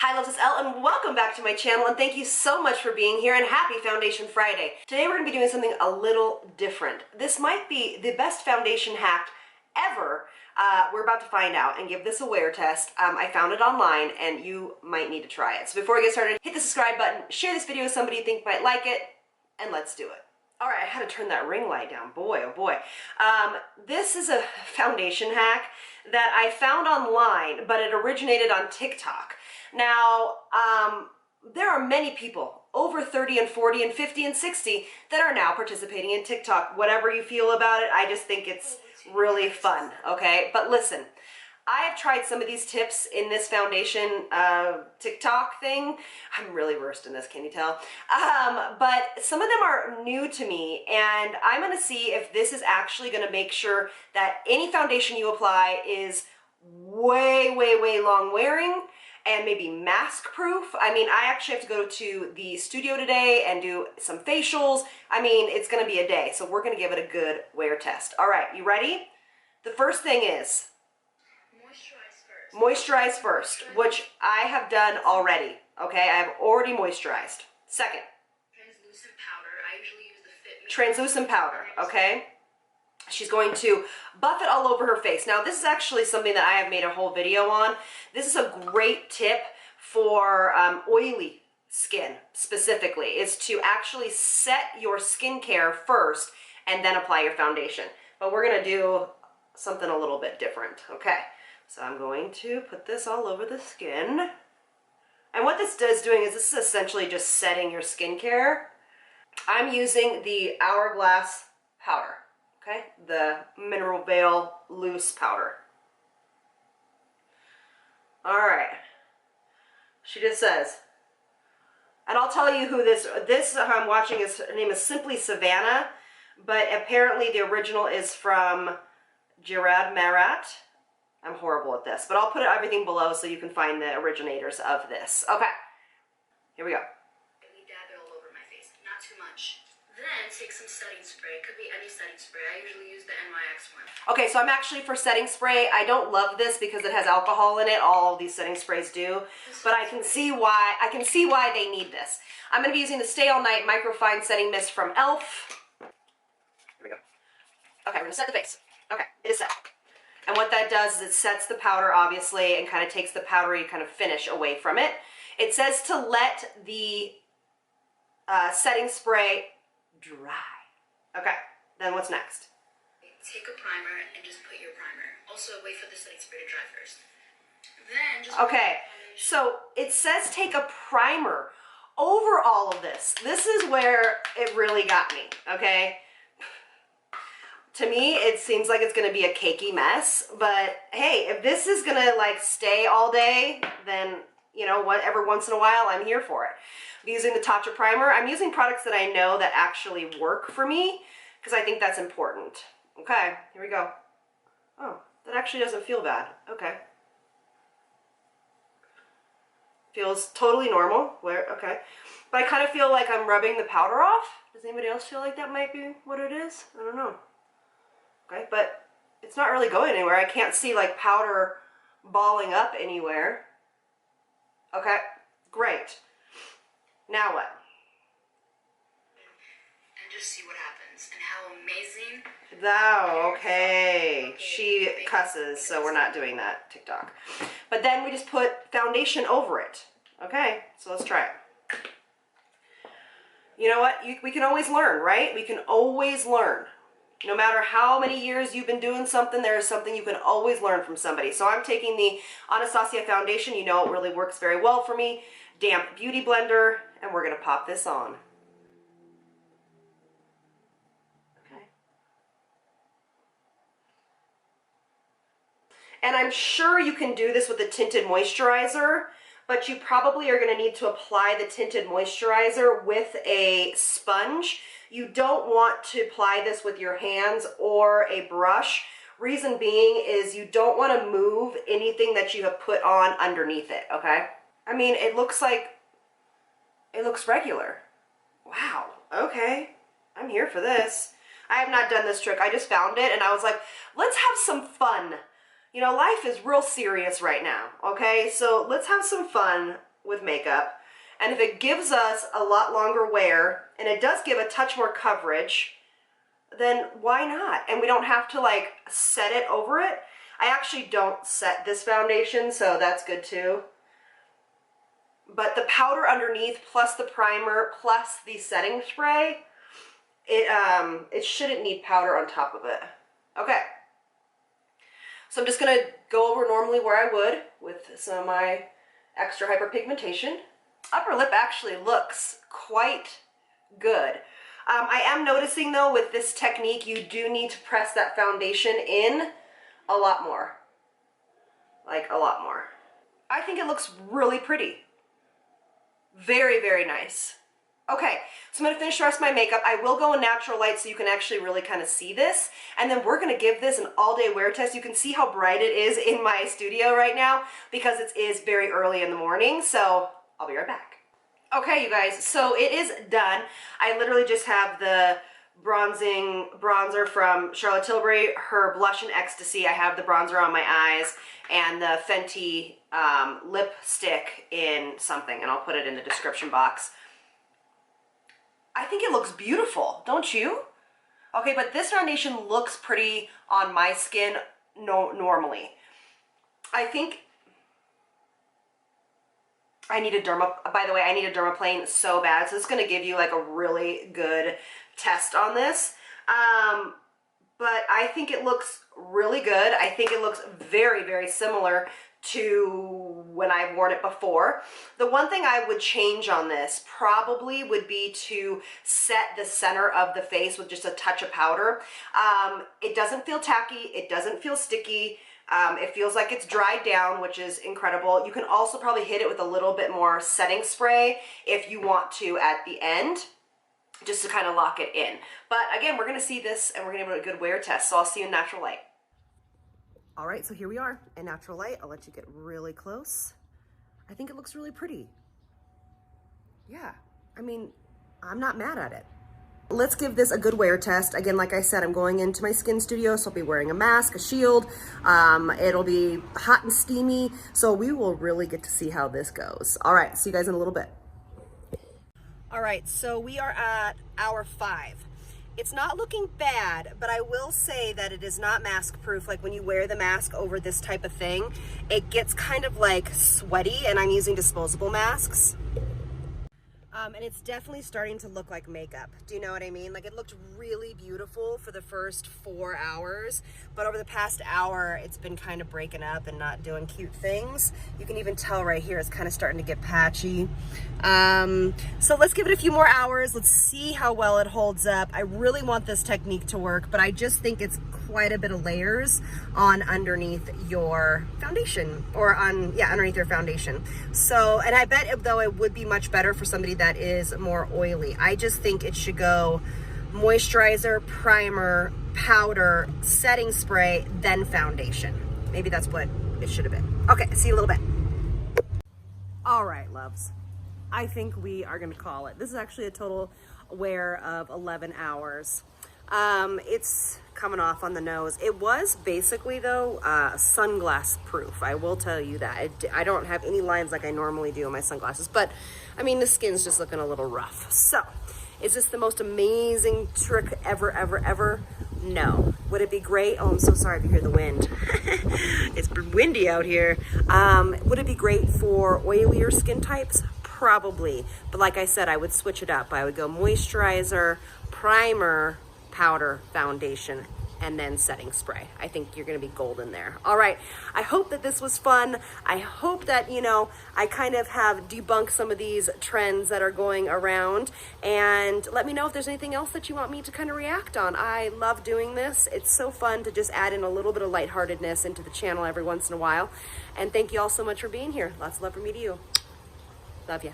Hi loves, it's Elle and welcome back to my channel and thank you so much for being here and happy Foundation Friday. Today we're going to be doing something a little different. This might be the best foundation hack ever. We're about to find out and give this a wear test. I found it online and you might need to try it. So before we get started, hit the subscribe button, share this video with somebody you think might like it, and let's do it. All right, I had to turn that ring light down. Boy, oh boy. This is a foundation hack that I found online, but it originated on TikTok. Now, there are many people over 30 and 40 and 50 and 60 that are now participating in TikTok. Whatever you feel about it, I just think it's really fun, okay? But listen, I have tried some of these tips in this foundation TikTok thing. I'm really versed in this, can you tell? But some of them are new to me, and I'm gonna see if this is actually gonna make sure that any foundation you apply is way, way, way long wearing and maybe mask proof. I mean, I actually have to go to the studio today and do some facials. I mean, it's gonna be a day, so we're gonna give it a good wear test. All right, you ready? The first thing is moisturize first, which I have done already, okay? I have already moisturized. Second, translucent powder. I usually use the Fit Me. Translucent powder, okay? She's going to buff it all over her face. Now, this is actually something that I have made a whole video on. This is a great tip for oily skin specifically, is to actually set your skincare first and then apply your foundation. But we're gonna do something a little bit different, okay? So I'm going to put this all over the skin. And what this is doing is this is essentially just setting your skincare. I'm using the Hourglass powder, okay? The Mineral Veil loose powder. All right. She just says, and I'll tell you who this I'm watching is, her name is Simply Savannah, but apparently the original is from Gerard Marat. I'm horrible at this, but I'll put everything below so you can find the originators of this. Okay, here we go. We dab it all over my face, not too much. Then take some setting spray. It could be any setting spray. I usually use the NYX one. Okay, so I'm actually for setting spray. I don't love this because it has alcohol in it. All of these setting sprays do, but I can see why. They need this. I'm going to be using the Stay All Night Microfine Setting Mist from Elle. Here we go. Okay, we're going to set the face. Okay, it is set. And what that does is it sets the powder, obviously, and kind of takes the powdery kind of finish away from it. It says to let the setting spray dry. Okay, then what's next? Take a primer and just put your primer. Also, wait for the setting spray to dry first. Then just okay, so it says take a primer over all of this. This is where it really got me, okay? To me, it seems like it's gonna be a cakey mess, but hey, if this is gonna like stay all day, then you know what, every once in a while, I'm here for it. I'm using the Tatcha primer. I'm using products that I know that actually work for me, because I think that's important. Okay, here we go. Oh, that actually doesn't feel bad. Okay. Feels totally normal. Okay. But I kind of feel like I'm rubbing the powder off. Does anybody else feel like that might be what it is? I don't know. Okay, but it's not really going anywhere. I can't see like powder balling up anywhere. Okay, great. Now what? And just see what happens and how amazing. Oh, okay. She cusses, so we're not doing that, TikTok. But then we just put foundation over it. Okay, so let's try it. You know what? We can always learn, right? We can always learn. No matter how many years you've been doing something, there is something you can always learn from somebody. So I'm taking the Anastasia foundation. You know it really works very well for me. Damp Beauty Blender, and we're going to pop this on. Okay. And I'm sure you can do this with a tinted moisturizer, but you probably are going to need to apply the tinted moisturizer with a sponge. You don't want to apply this with your hands or a brush. Reason being is you don't want to move anything that you have put on underneath it, okay? I mean, it looks regular. Wow, okay. I'm here for this. I have not done this trick. I just found it and I was like, let's have some fun. You know, life is real serious right now, okay? So let's have some fun with makeup. And if it gives us a lot longer wear, and it does give a touch more coverage, then why not? And we don't have to like set it over it. I actually don't set this foundation, so that's good too. But the powder underneath plus the primer plus the setting spray, it shouldn't need powder on top of it. Okay. So I'm just gonna go over normally where I would with some of my extra hyperpigmentation. Upper lip actually looks quite good. I am noticing though with this technique you do need to press that foundation in a lot more. Like a lot more. I think it looks really pretty. Very, very nice. Okay, so I'm gonna finish the rest of my makeup. I will go in natural light so you can actually really kind of see this. And then we're gonna give this an all-day wear test. You can see how bright it is in my studio right now because it is very early in the morning. So I'll be right back. Okay, you guys, so it is done. I literally just have the bronzer from Charlotte Tilbury, her Blush in Ecstasy. I have the bronzer on my eyes and the Fenty lipstick in something, and I'll put it in the description box. I think it looks beautiful, don't you? Okay, but this foundation looks pretty on my skin normally. I think I need a by the way, I need a dermaplane so bad, so it's going to give you like a really good test on this. But I think it looks really good. I think it looks very, very similar to when I've worn it before. The one thing I would change on this probably would be to set the center of the face with just a touch of powder. It doesn't feel tacky. It doesn't feel sticky. It feels like it's dried down, which is incredible. You can also probably hit it with a little bit more setting spray if you want to at the end, just to kind of lock it in. But again, we're going to see this and we're going to do a good wear test. So I'll see you in natural light. All right, so here we are in natural light. I'll let you get really close. I think it looks really pretty. Yeah, I mean, I'm not mad at it. Let's give this a good wear test. Again, like I said, I'm going into my skin studio, so I'll be wearing a mask, a shield. It'll be hot and steamy, so we will really get to see how this goes. All right, see you guys in a little bit. All right, so we are at hour 5. It's not looking bad, but I will say that it is not mask proof. Like when you wear the mask over this type of thing, it gets kind of like sweaty, and I'm using disposable masks. And it's definitely starting to look like makeup. Do you know what I mean? Like it looked really beautiful for the first 4 hours, but over the past hour, it's been kind of breaking up and not doing cute things. You can even tell right here, it's kind of starting to get patchy. So let's give it a few more hours. Let's see how well it holds up. I really want this technique to work, but I just think it's quite a bit of layers on underneath your foundation, or on, yeah, underneath your foundation. So, and I bet though it would be much better for somebody that is more oily. I just think it should go moisturizer, primer, powder, setting spray, then foundation. Maybe that's what it should have been. Okay, see you in a little bit. All right, loves. I think we are gonna call it. This is actually a total wear of 11 hours. It's coming off on the nose. It was basically though sunglass proof. I will tell you that. I don't have any lines like I normally do in my sunglasses, but I mean the skin's just looking a little rough. So is this the most amazing trick ever, ever, ever? No. Would it be great? Oh, I'm so sorry if you hear the wind. It's windy out here. Would it be great for oilier skin types? Probably. But like I said, I would switch it up. I would go moisturizer, primer, powder, foundation, and then setting spray. I think you're gonna be golden there. All right, I hope that this was fun. I hope that, you know, I kind of have debunked some of these trends that are going around, and let me know if there's anything else that you want me to kind of react on. I love doing this. It's so fun to just add in a little bit of lightheartedness into the channel every once in a while. And thank you all so much for being here. Lots of love from me to you. Love ya.